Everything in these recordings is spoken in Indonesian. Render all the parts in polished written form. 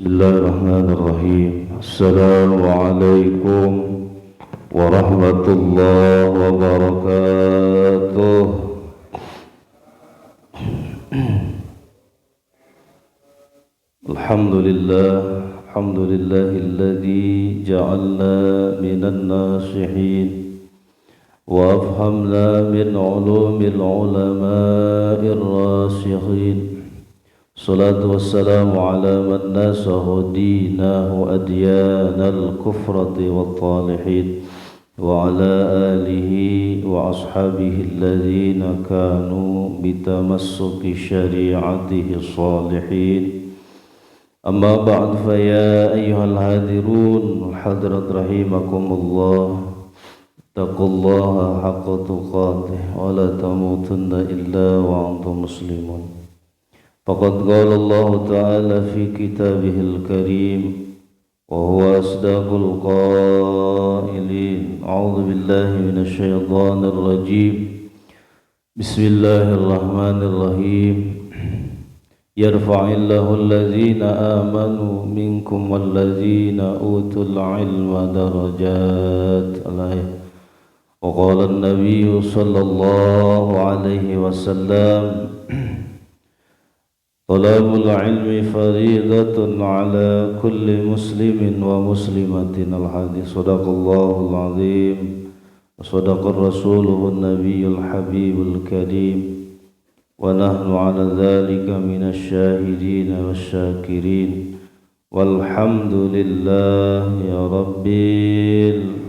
Bismillahirrahmanirrahim. Assalamualaikum warahmatullahi wabarakatuh. Alhamdulillahilladzi ja'alna minan nasihin wa afhamna min ulumil ulama'ir rasikhin. Salatu wassalamu ala man nasahu dinahu adyanal kufrati wat talihin wa ala alihi wa ashabihi alladhina kanu bitamassuki syari'atihi salihin. Amma ba'd, fa ya ayyuhal hadirun hadrat rahimakumullah, taqullaha haqqa tuqatih wa la tamutunna illa wa antum muslimun. Faqad qala Allah ta'ala fi kitabihil karim wa huwa asdaqul qailin. A'udzu billahi minasy syaithanir rajim. Bismillahirrahmanirrahim. Yarfa'illahu alladhina amanu minkum walladhina utul ilma darajat. Wa qala an-nabiyyu sallallahu alaihi wasallam, talabul ilmi faridatun ala kulli muslimin wa muslimatin. Al-hadis. Sadaqallahul azim wa sadaqar rasuluhun nabiyyul habibul karim wa nahnu ala dhalika minasy syahidin wasyakirin walhamdulillahi rabbil.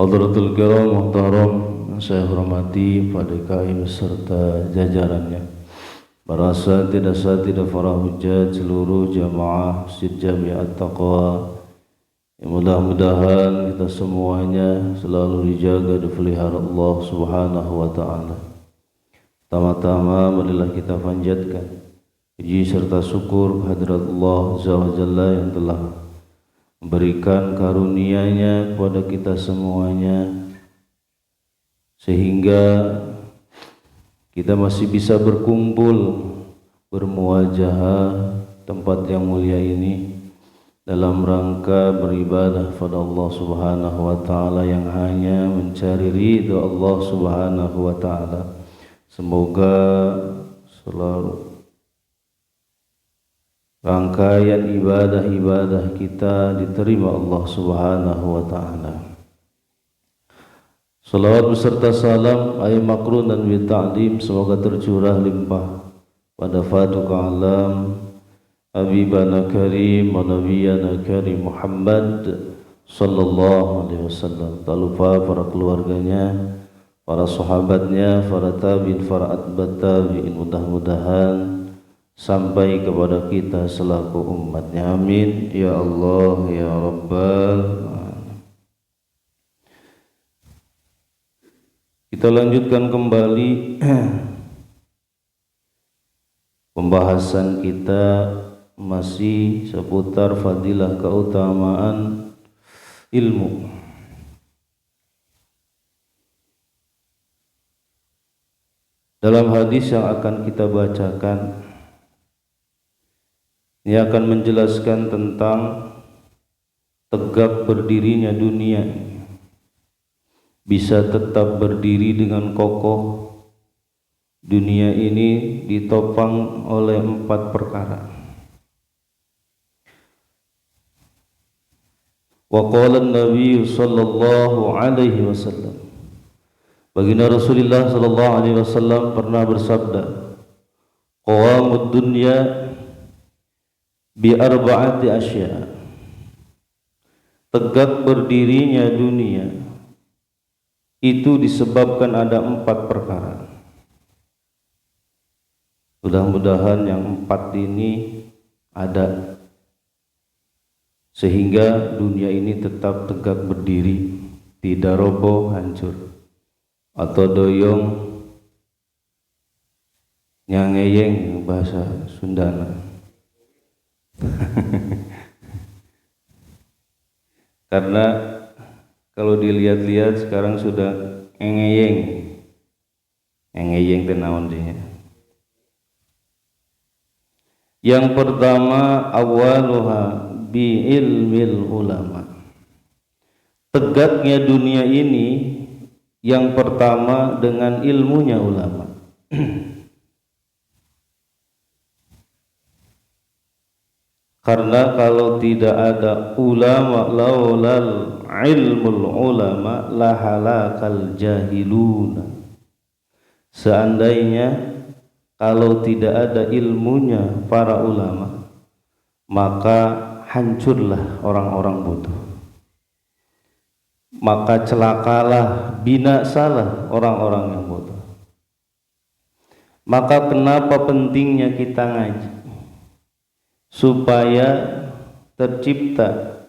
Hadratul kiram muhtaram yang saya hormati pada kaim serta jajarannya, para asatidah para hujjat, seluruh jamaah Masjid Jami'at Taqwa, mudah-mudahan kita semuanya selalu dijaga dan dipelihara Allah Subhanahu wa ta'ala. Pertama-tama marilah kita panjatkan puji serta syukur kehadirat Allah Azza wa Jalla yang telah memberikan karunia-Nya kepada kita semuanya sehingga kita masih bisa berkumpul, bermuwajahah tempat yang mulia ini dalam rangka beribadah pada Allah Subhanahu wa ta'ala yang hanya mencari ridha Allah Subhanahu wa ta'ala. Semoga selalu rangkaian ibadah-ibadah kita diterima Allah Subhanahu wa ta'ala. Salawat beserta salam ay makrun dan ta'lim semoga tercurah limpah pada Fatuk Alam Habibana Karim wa Nabiyana Karim Muhammad sallallahu alaihi wasallam. Tak lupa para keluarganya, para sahabatnya, para tabi'in, para atba'ut tabi'in, mudah-mudahan sampai kepada kita selaku umatnya. Amin ya Allah ya Rabbal. Kita lanjutkan kembali pembahasan kita masih seputar fadilah keutamaan ilmu. Dalam hadis yang akan kita bacakan, ini akan menjelaskan tentang tegak berdirinya dunia, bisa tetap berdiri dengan kokoh. Dunia ini ditopang oleh 4 perkara. Wa qala an-nabiy sallallahu alaihi wasallam, baginda Rasulullah sallallahu alaihi wasallam pernah bersabda, qawamud dunya bi arba'ati asya. Tegak berdirinya dunia itu disebabkan ada 4 perkara. Mudah-mudahan yang 4 ini ada sehingga dunia ini tetap tegak berdiri, tidak roboh hancur atau doyong nyangeyeng bahasa Sundana. Karena kalau dilihat-lihat sekarang sudah engeyeng teh naon dia. Yang pertama, awaluha bi ilmil ulama. Tegaknya dunia ini yang pertama dengan ilmunya ulama. Karena kalau tidak ada ulama, laulal ilmul ulama lahalakal jahiluna. Seandainya kalau tidak ada ilmunya para ulama, maka hancurlah orang-orang bodoh. Maka celakalah, binasalah orang-orang yang bodoh. Maka kenapa pentingnya kita ngaji? Supaya tercipta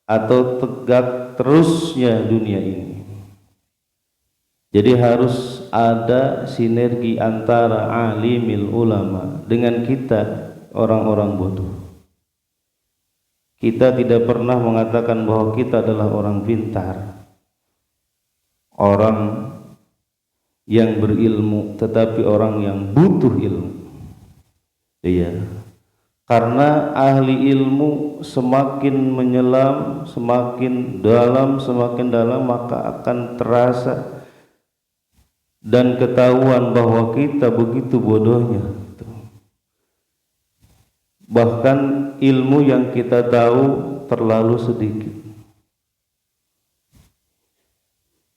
atau tegak terusnya dunia ini. Jadi harus ada sinergi antara alimil ulama dengan kita orang-orang bodoh. Kita tidak pernah mengatakan bahwa kita adalah orang pintar, orang yang berilmu, tetapi orang yang butuh ilmu. Iya. Karena ahli ilmu semakin menyelam, semakin dalam, maka akan terasa dan ketahuan bahwa kita begitu bodohnya. Bahkan ilmu yang kita tahu terlalu sedikit.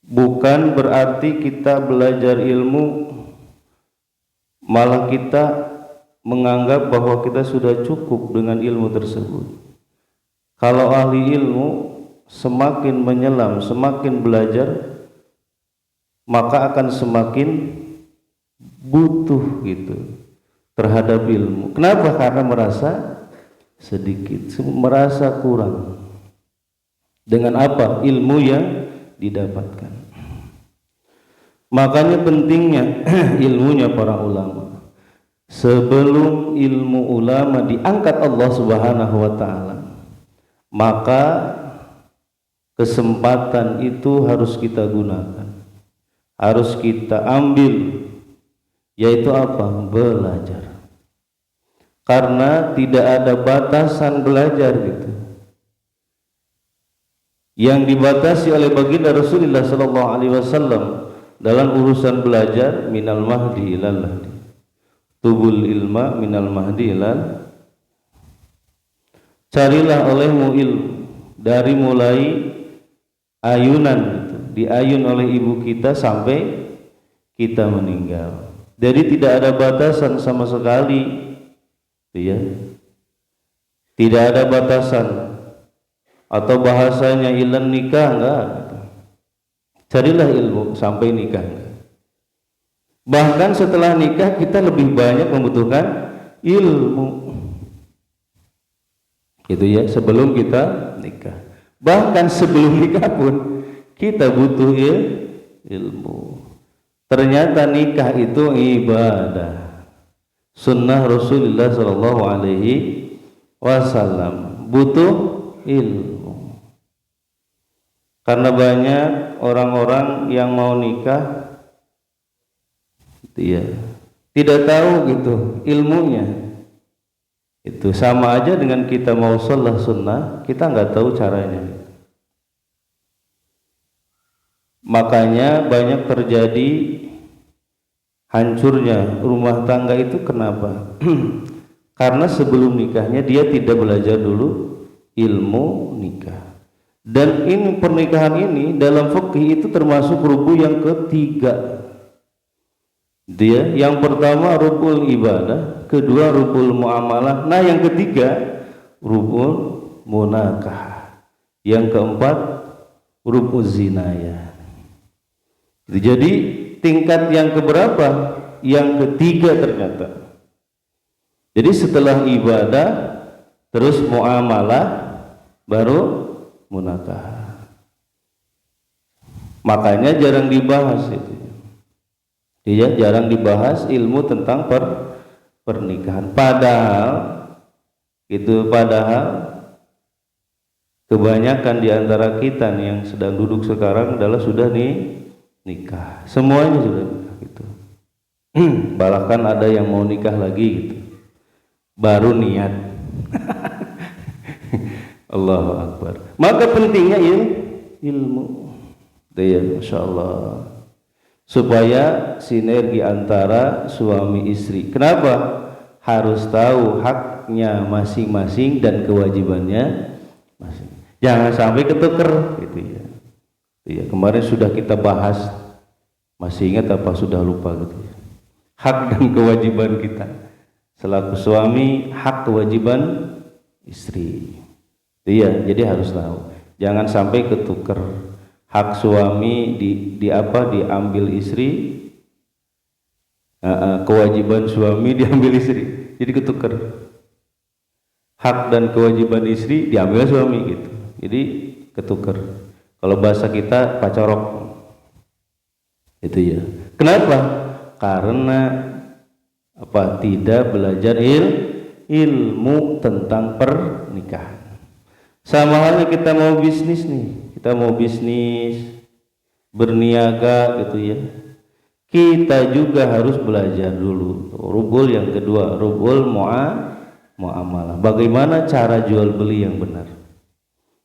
Bukan berarti kita belajar ilmu malah kita menganggap bahwa kita sudah cukup dengan ilmu tersebut. Kalau ahli ilmu semakin menyelam, semakin belajar, maka akan semakin butuh gitu terhadap ilmu. Kenapa? Karena merasa sedikit, merasa kurang dengan apa? Ilmu yang didapatkan. Makanya pentingnya ilmunya para ulama. Sebelum ilmu ulama diangkat Allah Subhanahu wa taala, maka kesempatan itu harus kita gunakan, harus kita ambil, yaitu apa? Belajar. Karena tidak ada batasan belajar gitu. Yang dibatasi oleh baginda Rasulullah sallallahu alaihi wasallam dalam urusan belajar, minal mahdi ilal lahdi. Tubul ilma minal mahdi ilal. Carilah olehmu ilmu dari mulai ayunan gitu, diayun oleh ibu kita sampai kita meninggal. Jadi tidak ada batasan sama sekali, ya. Tidak ada batasan. Atau bahasanya ilan nikah, enggak. Carilah ilmu sampai nikah. Bahkan setelah nikah kita lebih banyak membutuhkan ilmu. Gitu ya, sebelum kita nikah. Bahkan sebelum nikah pun kita butuh ilmu. Ternyata nikah itu ibadah. Sunnah Rasulullah sallallahu alaihi wasallam. Butuh ilmu. Karena banyak orang-orang yang mau nikah tidak tahu gitu ilmunya. Itu sama aja dengan kita mau sholat sunnah, kita nggak tahu caranya. Makanya banyak terjadi hancurnya rumah tangga itu kenapa? Karena sebelum nikahnya dia tidak belajar dulu ilmu nikah. Dan ini pernikahan ini dalam fikih itu termasuk rubu yang ketiga. Dia yang pertama rukun ibadah, kedua rukun muamalah, nah yang ketiga rukun munakah, yang keempat rukun zinaya. Jadi tingkat yang keberapa? Yang ketiga ternyata. Jadi setelah ibadah terus muamalah baru munakah. Makanya jarang dibahas itu. Dia jarang dibahas ilmu tentang pernikahan. Padahal kebanyakan di antara kita nih yang sedang duduk sekarang adalah sudah nikah. Semuanya sudah nikah gitu. Bahkan ada yang mau nikah lagi gitu. baru niat. Allahu Akbar. Maka pentingnya ilmu. Ya, Masya Allah. Supaya sinergi antara suami istri. Kenapa? Harus tahu haknya masing-masing dan kewajibannya masing. Jangan sampai ketuker gitu ya. Iya, kemarin sudah kita bahas. Masih ingat apa sudah lupa gitu ya. Hak dan kewajiban kita selaku suami, hak kewajiban istri. Iya, jadi harus tahu. Jangan sampai ketuker. Hak suami diambil istri, kewajiban suami diambil istri, jadi ketuker. Hak dan kewajiban istri diambil suami gitu, jadi ketuker. Kalau bahasa kita pacorok, itu ya. Kenapa? Karena tidak belajar ilmu tentang pernikahan. Sama halnya kita mau bisnis nih. Kita mau bisnis, berniaga gitu ya. Kita juga harus belajar dulu. Rubul yang kedua, rubul muamalah. Bagaimana cara jual beli yang benar?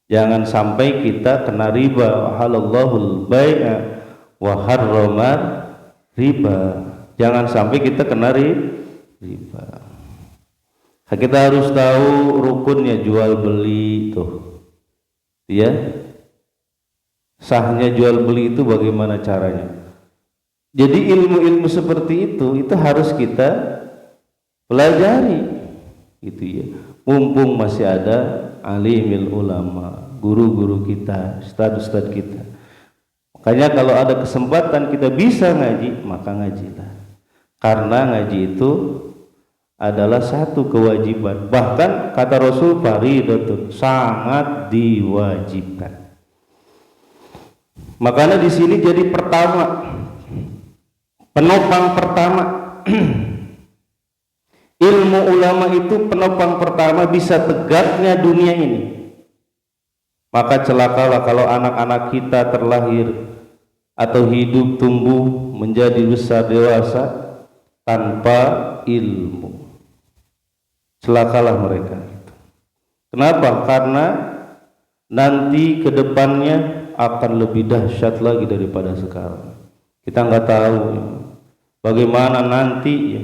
Jangan sampai kita kena riba. Halallahul bai'a wa harrama riba. Jangan sampai kita kena riba. Kita harus tahu rukunnya jual beli tuh. Ya. Sahnya jual beli itu bagaimana caranya. Jadi ilmu-ilmu seperti itu harus kita pelajari gitu ya. Mumpung masih ada alimil ulama, guru-guru kita, ustadz-ustadz kita. Makanya kalau ada kesempatan kita bisa ngaji, maka ngajilah. Karena ngaji itu adalah satu kewajiban. Bahkan kata Rasul fardhatun, sangat diwajibkan. Makanya di sini jadi pertama, penopang pertama. Ilmu ulama itu penopang pertama bisa tegaknya dunia ini. Maka celakalah kalau anak-anak kita terlahir atau hidup tumbuh menjadi besar dewasa tanpa ilmu. Celakalah mereka. Kenapa? Karena nanti ke depannya akan lebih dahsyat lagi daripada sekarang. Kita nggak tahu ya, bagaimana nanti ya,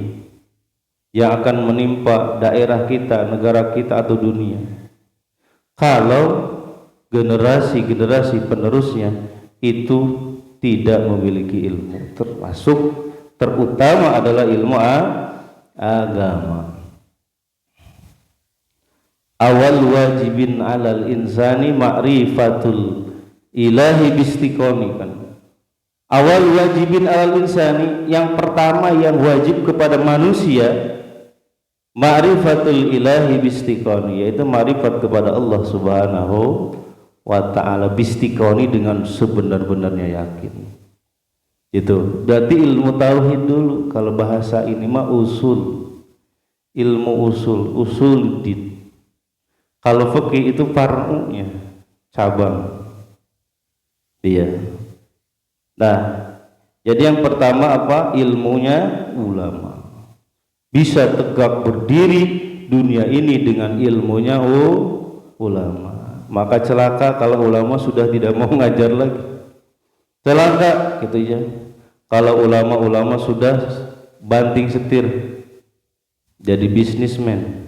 yang akan menimpa daerah kita, negara kita atau dunia. Kalau generasi-generasi penerusnya itu tidak memiliki ilmu, terutama adalah ilmu agama. Awal wajibin alal insani ma'rifatul ilahi bistiqoni kan. Awal wajibin alal insani, yang pertama yang wajib kepada manusia ma'rifatul ilahi bistiqoni, yaitu ma'rifat kepada Allah Subhanahu wa ta'ala bistiqoni, dengan sebenar-benarnya yakin. Itu berarti ilmu tauhid dulu. Kalau bahasa ini mah usul, ilmu usul din. Kalau fikih itu far'unya, cabang. Iya. Nah, jadi yang pertama apa? Ilmunya ulama. Bisa tegak berdiri dunia ini dengan ilmunya ulama. Maka celaka kalau ulama sudah tidak mau ngajar lagi. Celaka gitu ya. Kalau ulama-ulama sudah banting setir jadi bisnismen.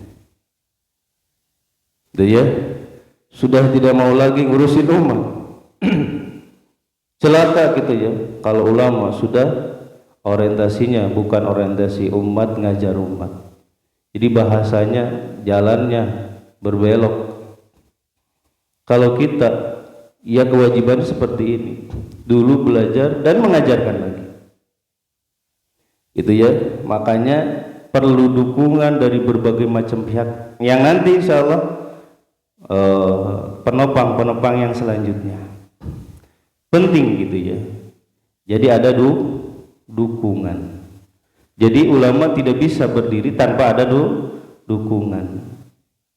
Ya, sudah tidak mau lagi ngurusin umat. Celaka gitu ya kalau ulama sudah orientasinya bukan orientasi umat, ngajar umat. Jadi bahasanya, jalannya berbelok. Kalau kita ya kewajiban seperti ini, dulu belajar dan mengajarkan lagi. Itu ya, makanya perlu dukungan dari berbagai macam pihak yang nanti insya Allah penopang yang selanjutnya penting gitu ya. Jadi ada dukungan. Jadi ulama tidak bisa berdiri tanpa ada dukungan.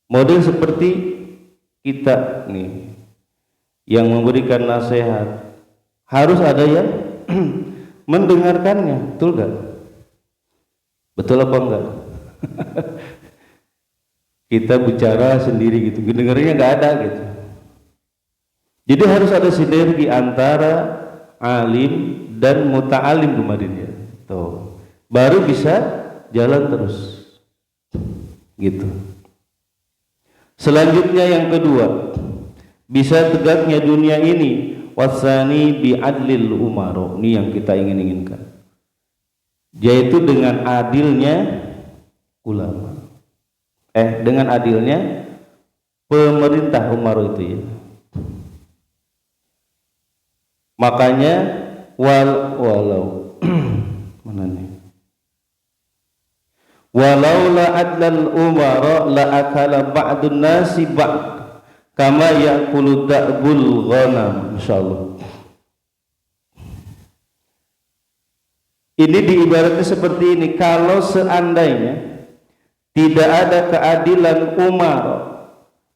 Model seperti kita nih yang memberikan nasihat, harus ada yang mendengarkannya, betul gak? Betul apa enggak? kita bicara sendiri gitu, dengarnya nggak ada gitu. Jadi harus ada sinergi antara alim dan muta'alim kemarin ya. Tuh. Baru bisa jalan terus. Gitu. Selanjutnya yang kedua, bisa tegaknya dunia ini wasani bi'adlil umaro. Ini yang kita inginkan. Yaitu dengan adilnya ulama. Dengan adilnya pemerintah umaro itu ya. Makanya walau mana nih? Walau la adlal umara la akala ba'dun nasi ba'd kama ya'kulu da'bul ghanam. Insyaallah. Ini diibaratkan seperti ini, kalau seandainya tidak ada keadilan umara,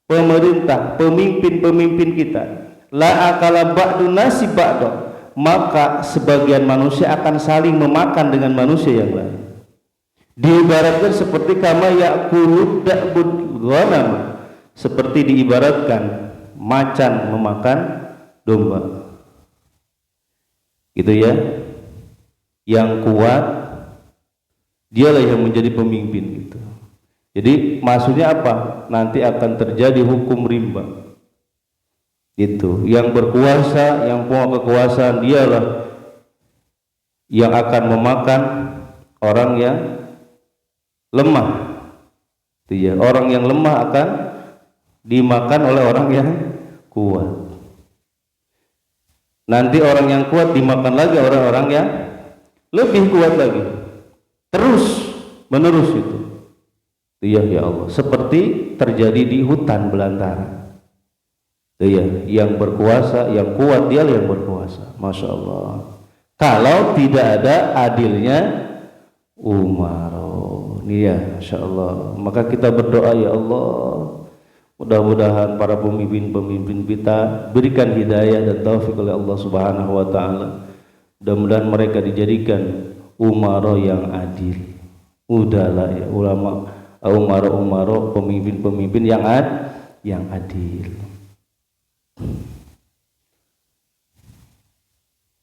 pemerintah, pemimpin-pemimpin kita, la akala ba'dun nasi ba'd, maka sebagian manusia akan saling memakan dengan manusia yang lain. Diibaratkan seperti kama ya'kulu da'bul ghanam, seperti diibaratkan macan memakan domba. Gitu ya. Yang kuat dialah yang menjadi pemimpin gitu. Jadi maksudnya apa? Nanti akan terjadi hukum rimba. Itu yang berkuasa, yang punya kekuasaan, dialah yang akan memakan orang yang lemah. Itu ya, orang yang lemah akan dimakan oleh orang yang kuat. Nanti orang yang kuat dimakan lagi orang-orang yang lebih kuat lagi. Terus menerus itu. Iya ya Allah, seperti terjadi di hutan belantara. Iya, yang berkuasa, yang kuat dia yang berkuasa. Masya Allah. Kalau tidak ada adilnya umaro, ya, Masya Allah. Maka kita berdoa, ya Allah, mudah-mudahan para pemimpin-pemimpin kita berikan hidayah dan taufik oleh Allah Subhanahu wa Ta'ala. Mudah-mudahan mereka dijadikan umaro yang adil. Udahlah ya ulama, umaro, pemimpin-pemimpin yang adil.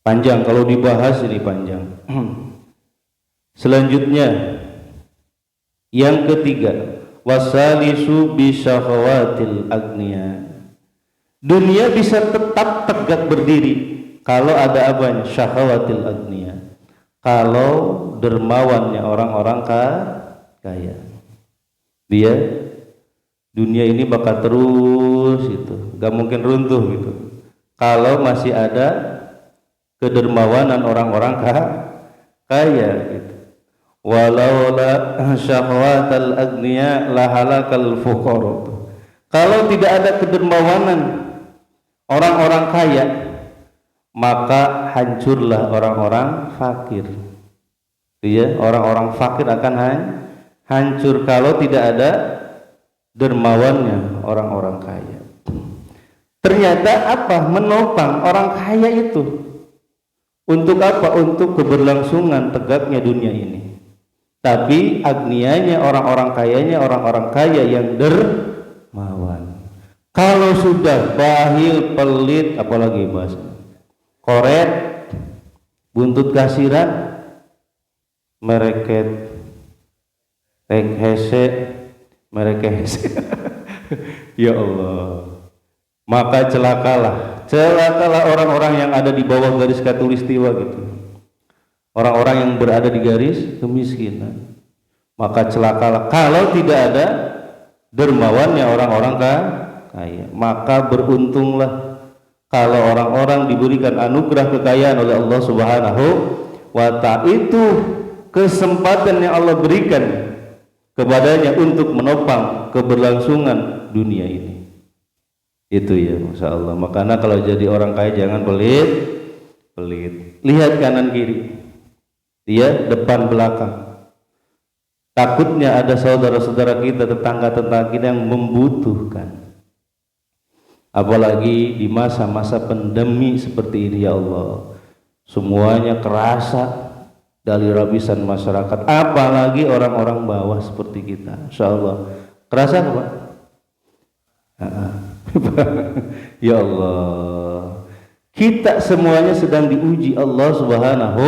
Panjang kalau dibahas, ini panjang. Selanjutnya yang ketiga, wasalisu bisyahawatil agniya. Dunia bisa tetap tegak berdiri kalau ada apanya? Syahawatil agniya. Kalau dermawannya orang-orang kaya. Dia dunia ini bakal terus itu, gak mungkin runtuh gitu. Kalau masih ada kedermawanan orang-orang kaya gitu. Walau la syahwatal agniya la halakal fuqara. Kalau tidak ada kedermawanan orang-orang kaya, maka hancurlah orang-orang fakir. Iya, orang-orang fakir akan hancur kalau tidak ada dermawannya orang-orang kaya. Ternyata apa? Menopang orang kaya itu untuk apa? Untuk keberlangsungan tegaknya dunia ini. Tapi agnianya, orang-orang kayanya, orang-orang kaya yang dermawan. Kalau sudah bahil, pelit, apalagi bahasa koret, buntut kasiran, mereket, hese, ya Allah. Maka celakalah orang-orang yang ada di bawah garis khatulistiwa gitu. Orang-orang yang berada di garis kemiskinan. Maka celakalah kalau tidak ada dermawannya orang-orang kaya. Maka beruntunglah kalau orang-orang diberikan anugerah kekayaan oleh Allah Subhanahu wa Ta'ala. Itu kesempatan yang Allah berikan kepadanya untuk menopang keberlangsungan dunia ini. Itu ya, Masya Allah. Makanya kalau jadi orang kaya jangan pelit. Lihat kanan kiri, dia depan belakang. Takutnya ada saudara-saudara kita, tetangga-tetangga kita yang membutuhkan. Apalagi di masa-masa pandemi seperti ini, ya Allah, semuanya kerasa dari lapisan masyarakat, apalagi orang-orang bawah seperti kita. Insya Allah Kerasa apa? Ya Allah, kita semuanya sedang diuji Allah Subhanahu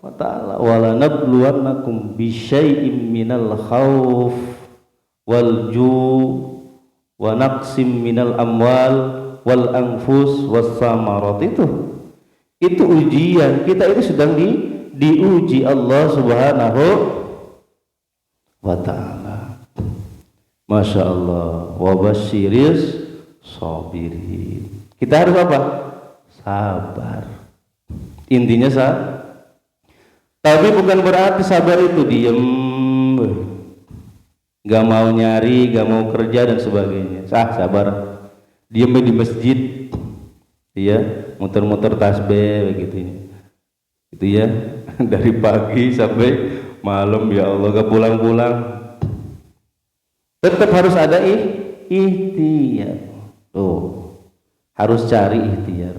wa ta'ala. Wala nabluwannakum bisyai'im minal khauf wal ju' wa naqsim minal amwal wal anfus was samarat. Itu ujian kita, itu sedang diuji Allah Subhanahu wa ta'ala. Masya Allah. Wa basyiris sabirin. Kita harus apa? Sabar. Intinya tapi bukan berarti sabar itu diem, gak mau nyari, gak mau kerja dan sebagainya. Sabar. Diem di masjid, ya, muter-muter tasbih begitu. Itu ya, dari pagi sampai malam, ya Allah, gak pulang-pulang. Tetap harus ada ikhtiar. Harus cari ikhtiar.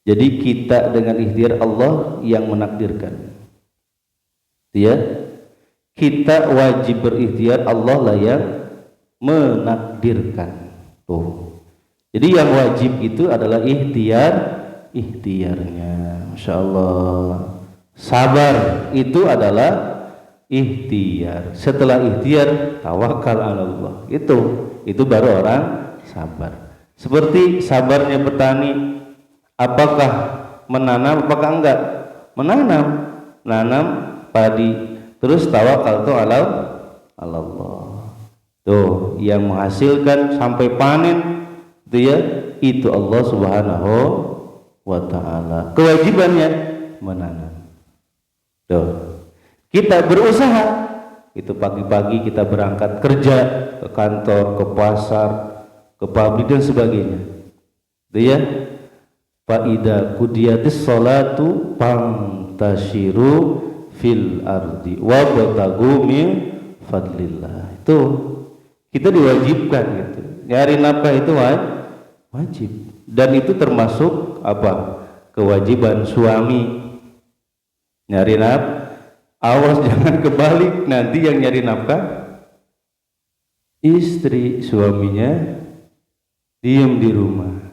Jadi kita dengan ikhtiar, Allah yang menakdirkan. Ya, kita wajib berikhtiar, Allah lah yang menakdirkan. Jadi yang wajib itu adalah ikhtiarnya. Masya Allah. Sabar itu adalah ikhtiar. Setelah ikhtiar, tawakal ala Allah. Itu baru orang sabar. Seperti sabarnya petani, apakah menanam, apakah enggak? Menanam padi, terus tawakal itu ala Allah. Yang menghasilkan sampai panen itu Allah Subhanahu wa ta'ala. Kewajibannya menanam. Kita berusaha, itu pagi-pagi kita berangkat kerja ke kantor, ke pasar, ke pabrik dan sebagainya. Faida qudiyatis sholatu fantashiru fil ardi wabtagu min fadlillah. Itu kita diwajibkan gitu. Nyari nafkah itu wajib, dan itu termasuk apa? Kewajiban suami. Nyari nafkah, awas jangan kebalik, nanti yang nyari nafkah istri, suaminya diem di rumah.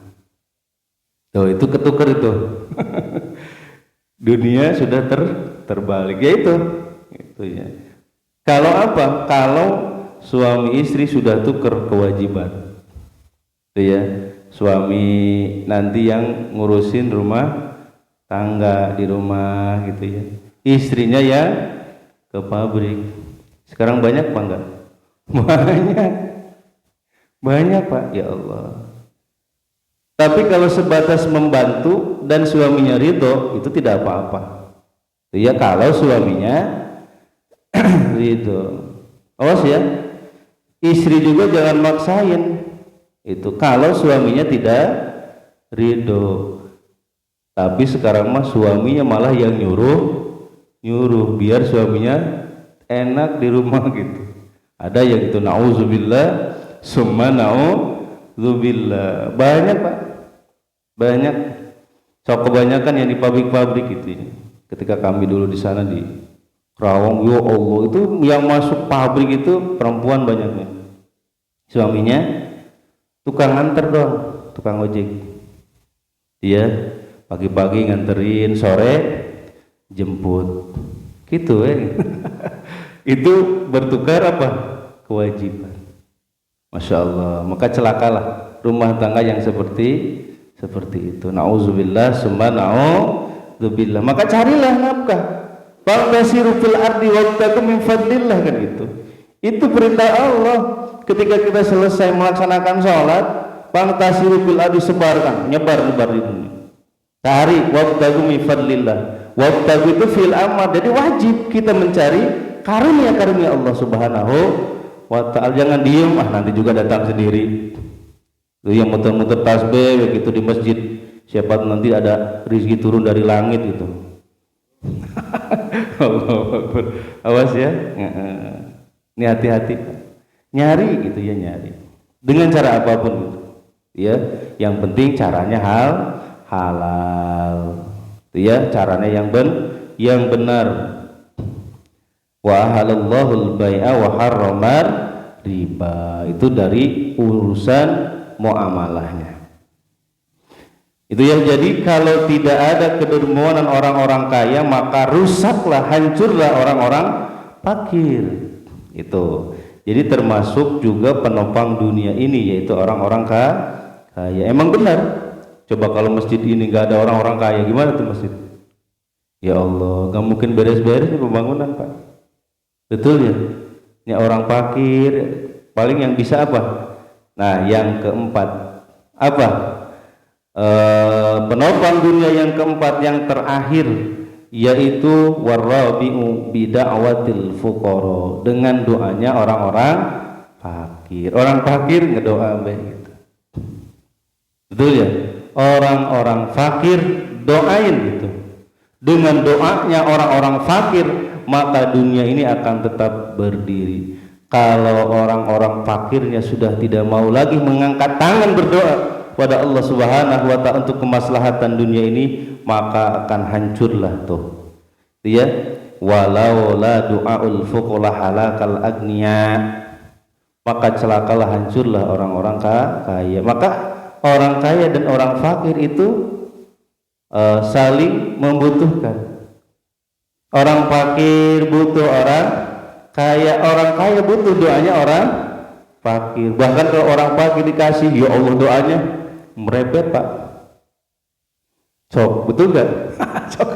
Itu ketukar itu. Dunia sudah terbalik. Ya itu ya. Kalau apa? Kalau suami istri sudah tukar kewajiban. Ya. Suami nanti yang ngurusin rumah tangga di rumah gitu ya. Istrinya yang ke pabrik. Sekarang banyak apa enggak? Banyak Pak, ya Allah. Tapi kalau sebatas membantu dan suaminya ridho, itu tidak apa-apa. Ya, kalau suaminya ridho. Awas ya, istri juga jangan maksain. Itu kalau suaminya tidak ridho. Tapi sekarang mah suaminya malah yang nyuruh biar suaminya enak di rumah gitu. Ada yang itu nauzubillah summa nauzubillah. Banyak Pak, banyak. So kebanyakan yang di pabrik-pabrik itu. Ketika kami dulu di sana di Kerawang, ya Allah, itu yang masuk pabrik itu perempuan banyaknya. Suaminya tukang anter dong, tukang ojek. Dia pagi-pagi nganterin, sore jemput. Gitu Itu bertukar apa? Kewajiban. Masya Allah. Maka celakalah rumah tangga yang seperti itu. Nauzubillah summa nauzubillah. Maka carilah nafkah. Fantasiru fil ardi wabtagu min fadlillah, kan itu. Itu perintah Allah. Ketika kita selesai melaksanakan sholat, fantasiru fil ardi, sebarkan, nyebar di dunia. Cari wabtagu min fadlillah. Wabtagu itu fil amr. Jadi wajib kita mencari karunia Allah Subhanahu wa ta'ala. Jangan diem, nanti juga datang sendiri. Itu yang muter-muter tasbih begitu di masjid, siapa nanti ada rezeki turun dari langit gitu. Awas ya. Ini hati-hati nyari gitu ya, nyari dengan cara apapun gitu. Ya, yang penting caranya halal. Itu ya, caranya yang benar. Wa halallahu al-bai'a wa harramar riba. Itu dari urusan muamalahnya. Itu ya, jadi kalau tidak ada kedermawanan orang-orang kaya, maka rusaklah, hancurlah orang-orang fakir. Itu. Jadi termasuk juga penopang dunia ini, yaitu orang-orang kaya. Emang benar. Coba kalau masjid ini nggak ada orang-orang kaya, gimana tuh masjid? Ya Allah, nggak mungkin beres-beres pembangunan, Pak. Betul ya? Ini orang fakir, paling yang bisa apa? Nah, yang keempat apa? Penopang dunia yang keempat, yang terakhir, yaitu warabi'u bida'watil fuqara, dengan doanya orang-orang fakir. Orang fakir ngedoa gitu. Betul ya? Orang-orang fakir doain gitu. Dengan doanya orang-orang fakir, maka dunia ini akan tetap berdiri. Kalau orang-orang fakirnya sudah tidak mau lagi mengangkat tangan berdoa pada Allah Subhanahu wa ta'ala untuk kemaslahatan dunia ini, maka akan hancurlah tuh. Ya, walau la du'aul fuqala halakal agniya, maka celakalah, hancurlah orang-orang kaya. Maka orang kaya dan orang fakir itu saling membutuhkan. Orang fakir butuh orang kaya butuh doanya orang fakir. Bahkan kalau orang fakir dikasih, ya Allah, doanya merepet, Pak. Cok, betul gak? Cok.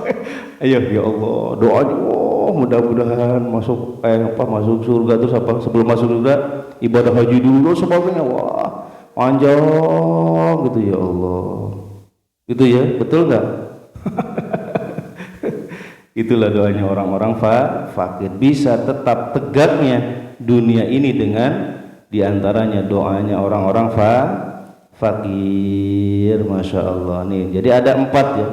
Ayo, ya Allah, doanya, mudah-mudahan masuk masuk surga. Terus apa? Sebelum masuk surga, ibadah haji dulu sebagainya. Wah, panjang gitu, ya Allah. Itu ya, betul gak? Itulah doanya orang-orang fakir. Bisa tetap tegaknya dunia ini dengan diantaranya doanya orang-orang fakir. Masya Allah nih. Jadi ada 4 ya,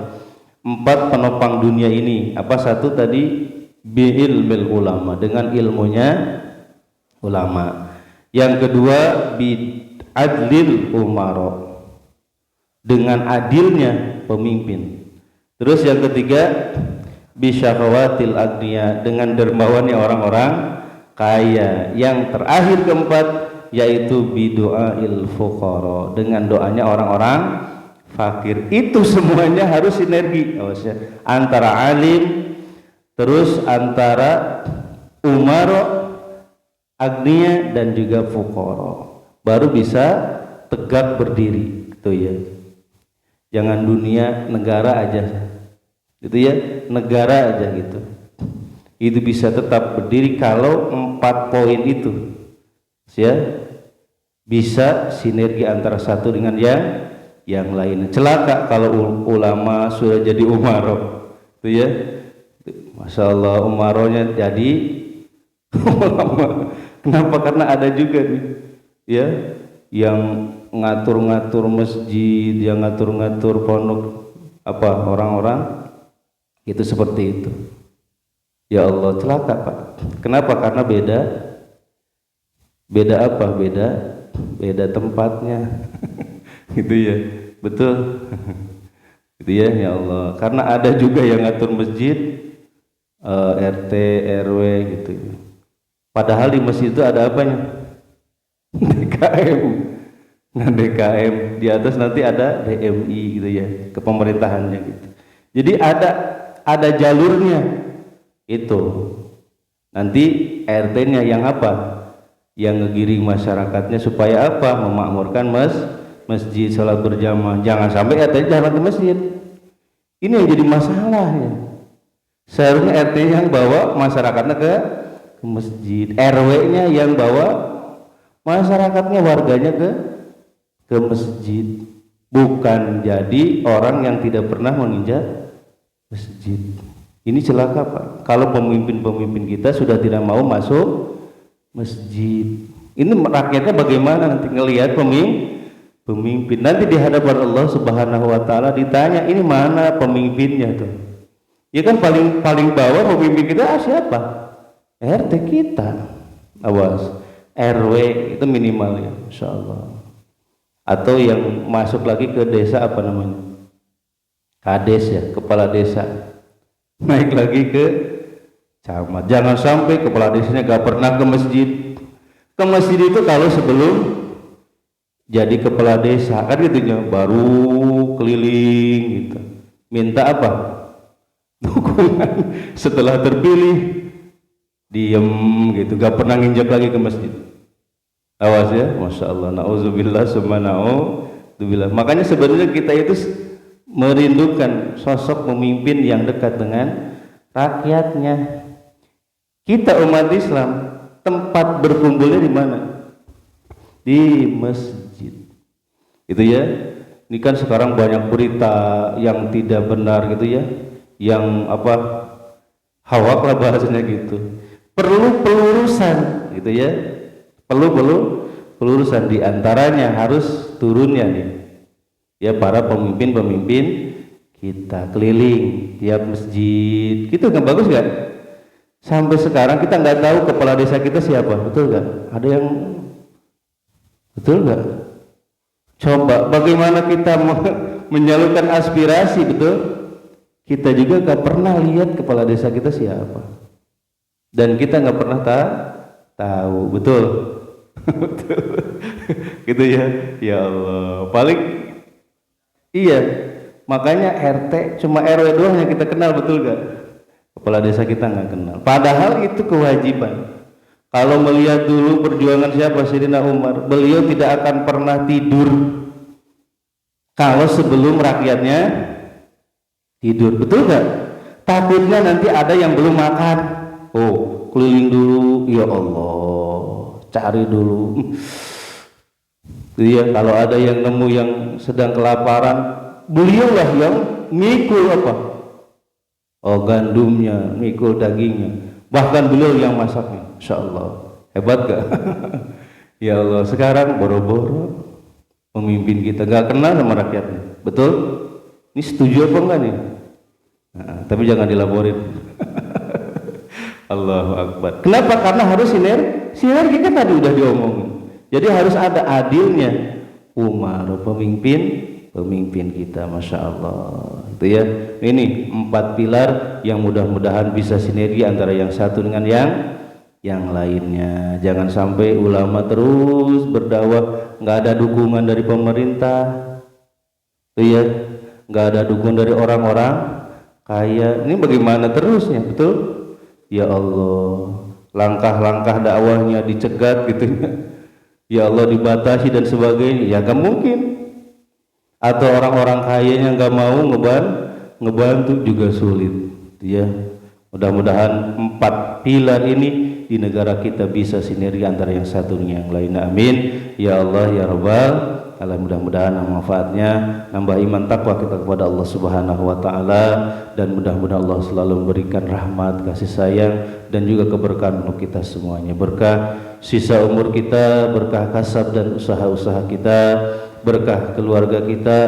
4 penopang dunia ini. Apa? Satu tadi bi'ilmil ulama, dengan ilmunya ulama. Yang kedua bi'adlil umaro, dengan adilnya pemimpin. Terus yang ketiga bisyakhawatil agniya, dengan dermawannya orang-orang kaya. Yang terakhir keempat yaitu bidu'ail fuqara, dengan doanya orang-orang fakir. Itu semuanya harus sinergi antara alim, terus antara umaro, agniya, dan juga fuqara, baru bisa tegak berdiri. Itu ya, jangan dunia, negara aja gitu ya, negara aja gitu. Itu bisa tetap berdiri kalau 4 poin itu ya bisa sinergi antara satu dengan yang lain. Celaka kalau ulama sudah jadi umaro, itu ya. Masya Allah, umaronya jadi ulama. Kenapa? Karena ada juga nih ya yang ngatur-ngatur masjid, yang ngatur-ngatur pondok orang-orang itu seperti itu. Ya Allah, celaka, Pak. Kenapa? Karena beda apa? Beda tempatnya. Gitu ya. Betul. Gitu ya, ya Allah. Karena ada juga yang ngatur masjid, RT, RW gitu. Padahal di masjid itu ada apanya? DKM. Nah, DKM di atas nanti ada DMI gitu ya, kepemerintahannya gitu. Jadi ada jalurnya itu. Nanti RT-nya yang apa? Yang ngegiring masyarakatnya supaya apa? Memakmurkan masjid, salat berjamaah. Jangan sampai RT jalan ke masjid. Ini yang jadi masalahnya. Seharusnya RT yang bawa masyarakatnya ke masjid, RW-nya yang bawa masyarakatnya, warganya ke masjid. Bukan jadi orang yang tidak pernah menginjak masjid. Ini celaka, Pak. Kalau pemimpin-pemimpin kita sudah tidak mau masuk masjid, ini rakyatnya bagaimana nanti ngelihat pemimpin? Nanti di hadapan Allah Subhanahu wa ta'ala ditanya, ini mana pemimpinnya tuh? Ya kan paling bawah pemimpin kita siapa? RT kita. Awas, RW itu minimal ya, insya Allah. Atau yang masuk lagi ke desa, apa namanya, kades ya, kepala desa. Naik lagi ke camat. Jangan sampai kepala desanya gak pernah ke masjid, Ke masjid itu kalau sebelum jadi kepala desa kan gitunya, baru keliling gitu. Minta apa? Dukungan. Setelah terpilih diem gitu, gak pernah nginjak lagi ke masjid. Awas ya, masya Allah. Nauzubillah summa na'udzubillah. Makanya sebenarnya kita itu merindukan sosok pemimpin yang dekat dengan rakyatnya. Kita umat Islam tempat berkumpulnya di mana? Di masjid. Itu ya. Ini kan sekarang banyak berita yang tidak benar gitu ya, yang apa, hawak lah bahasanya gitu. Perlu pelurusan gitu ya. Perlu pelurusan, di antaranya harus turunnya nih ya para pemimpin-pemimpin kita keliling tiap masjid. Gitu kan bagus gak? Sampai sekarang kita nggak tahu kepala desa kita siapa, betul gak? Ada yang betul gak? Coba bagaimana kita menyalurkan aspirasi, betul? Kita juga gak pernah lihat kepala desa kita siapa, dan kita nggak pernah tahu, betul? Betul. Gitu ya. Ya Allah, paling iya, makanya RT cuma RW doang yang kita kenal, betul gak? Kepala desa kita nggak kenal, padahal itu kewajiban. Kalau melihat dulu perjuangan siapa, Sayyidina Umar, beliau tidak akan pernah tidur kalau sebelum rakyatnya tidur, betul gak? Takutnya nanti ada yang belum makan, oh keliling dulu, ya Allah, cari dulu. Iya, kalau ada yang nemu yang sedang kelaparan, beliaulah yang mikul apa? Oh gandumnya, mikul dagingnya, bahkan beliau yang masaknya. Insya Allah, hebat gak? Ya Allah, sekarang boro-boro pemimpin kita gak kenal sama rakyatnya, betul? Ini setuju apa enggak nih? Nah, tapi jangan dilaporin. Allahu Akbar. Kenapa? Karena harus sinergi kan tadi udah diomongin. Jadi harus ada adilnya. Umar pemimpin kita, masya Allah. Itu ya. Ini 4 pilar yang mudah-mudahan bisa sinergi antara yang satu dengan yang lainnya. Jangan sampai ulama terus berdakwah nggak ada dukungan dari pemerintah. Itu ya. Nggak ada dukungan dari orang-orang kaya. Ini bagaimana terusnya, betul? Ya Allah, langkah-langkah dakwahnya dicegat gitu ya Allah, dibatasi dan sebagainya, ya gak mungkin. Atau orang-orang kayanya gak mau ngebantu juga sulit ya. Mudah-mudahan 4 pilar ini di negara kita bisa sinergi antara yang satu dengan yang lain, amin ya Allah ya Rabbal. Allah, mudah-mudahan manfaatnya nambah iman takwa kita kepada Allah Subhanahu wa taala, dan mudah-mudahan Allah selalu memberikan rahmat, kasih sayang dan juga keberkahan untuk kita semuanya. Berkah sisa umur kita, berkah kasab dan usaha-usaha kita, berkah keluarga kita,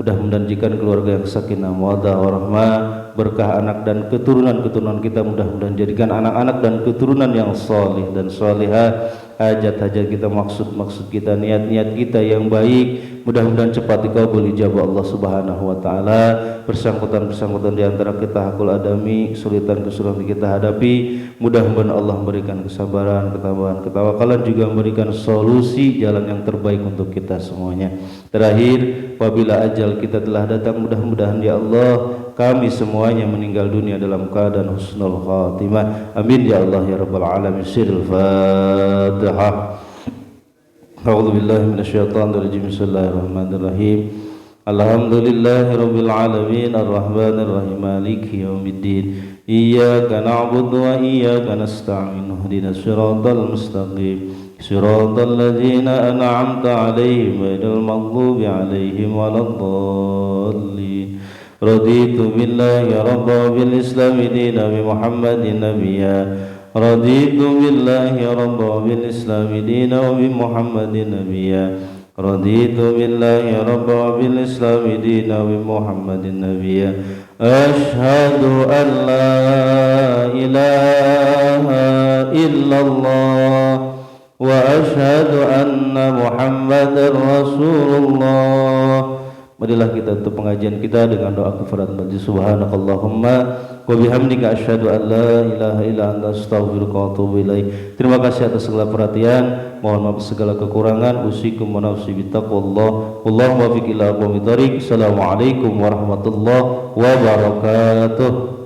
mudah-mudahan jadikan keluarga yang sakinah mawaddah warahmah, berkah anak dan keturunan kita, mudah-mudahan jadikan anak-anak dan keturunan yang salih dan salihah. Hajat-hajat kita, maksud-maksud kita, niat-niat kita yang baik, mudah-mudahan cepat dikabul ijabah Allah Subhanahu wa taala. Persangkutan-persangkutan di antara kita hakul adami, kesulitan-kesulitan kita hadapi, mudah-mudahan Allah memberikan kesabaran, ketabahan, ketawakalan, juga memberikan solusi jalan yang terbaik untuk kita semuanya. Terakhir, apabila ajal kita telah datang, mudah-mudahan ya Allah kami semuanya meninggal dunia dalam keadaan husnul khatimah, amin ya Allah ya rabbal alamin. Sirul Fatihah. A'udzu billahi minasyaitonir rajim. Bismillahirrahmanirrahim. Alhamdulillahi rabbil alamin arrahmanir rahim maliki yaumiddin. Iyyaka na'budu wa iyyaka nasta'in. Ihdinas siratal mustaqim. Siratal ladzina an'amta 'alaihim ghairil maghdubi 'alaihim waladdallin. Raditu billahi rabban bil islami dinan bi Muhammadin nabiyya. Raditu billahi rabban bil islami dinan bi Muhammadin nabiyya. Raditu billahi rabban bil islami dinan bi Muhammadin nabiyya. Ashhadu an la ilaha illallah wa ashhadu anna Muhammadar Rasulullah. Marilah kita tutup pengajian kita dengan doa kafaratul majlis. Subhanakallahumma wa bihamdika asyhadu an la ilaha illa anta astaghfiruka wa atubu ilaik. Terima kasih atas segala perhatian. Mohon maaf segala kekurangan. Usikum wa nafsi bittaqwallah. Wallahu muwaffiq ila aqwamit thoriq. Assalamualaikum warahmatullahi wabarakatuh.